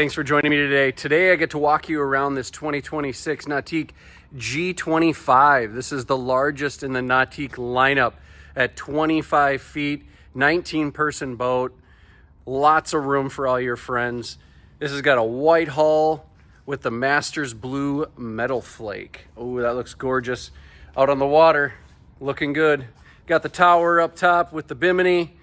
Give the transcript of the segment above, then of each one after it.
Thanks for joining me today. Today I get to walk you around this 2026 Nautique G25. This is the largest in the Nautique lineup at 25 feet, 19-person boat. Lots of room for all your friends. This has got a white hull with the Masters Blue metal flake. Oh, that looks gorgeous. Out on the water, looking good. Got the tower up top with the bimini.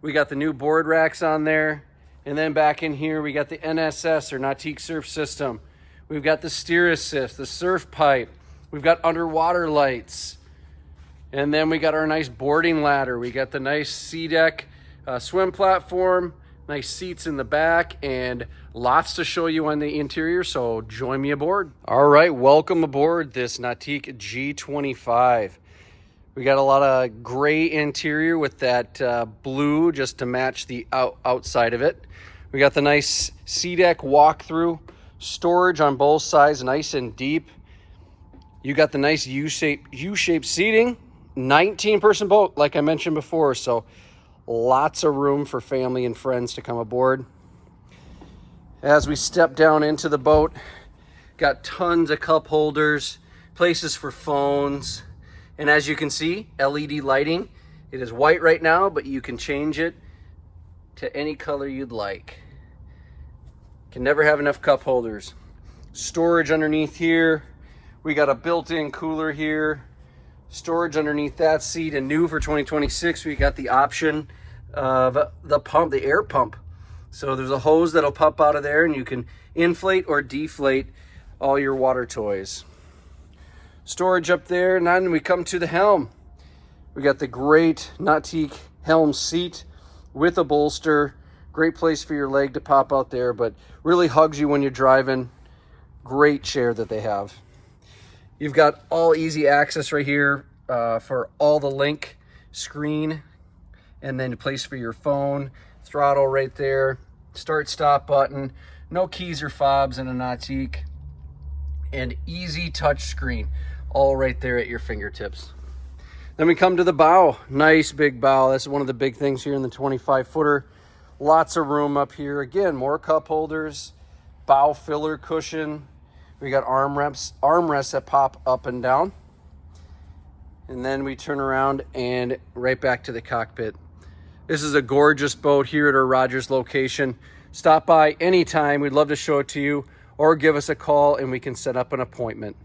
We got the new board racks on there. And then back in here, we got the NSS or Nautique Surf System. We've got the steer assist, the surf pipe. We've got underwater lights. And then we got our nice boarding ladder. We got the nice sea deck swim platform, nice seats in the back, and lots to show you on the interior, so join me aboard. All right, welcome aboard this Nautique G25. We got a lot of gray interior with that blue just to match the outside of it. We got the nice sea deck walk-through, storage on both sides, nice and deep. You got the nice U-shaped seating, 19-person boat, like I mentioned before, so lots of room for family and friends to come aboard. As we step down into the boat, got tons of cup holders, places for phones, and as you can see, LED lighting. It is white right now, but you can change it to any color you'd like. Can never have enough cup holders. Storage underneath here. We got a built-in cooler here. Storage underneath that seat, and new for 2026, we got the option of the pump, the air pump. So there's a hose that'll pop out of there, and you can inflate or deflate all your water toys. Storage up there, and then we come to the helm. We got the great Nautique helm seat with a bolster. Great place for your leg to pop out there, but really hugs you when you're driving. Great chair that they have. You've got all easy access right here for all the LINC screen, and then a place for your phone, throttle right there, start stop button, no keys or fobs in a Nautique, and easy touch screen, all right there at your fingertips. Then we come to the bow. Nice big bow. That's one of the big things here in the 25-footer. Lots of room up here. Again, more cup holders, bow filler cushion. We got armrests that pop up and down. And then we turn around and right back to the cockpit. This is a gorgeous boat here at our Rogers location. Stop by anytime. We'd love to show it to you, or give us a call and we can set up an appointment.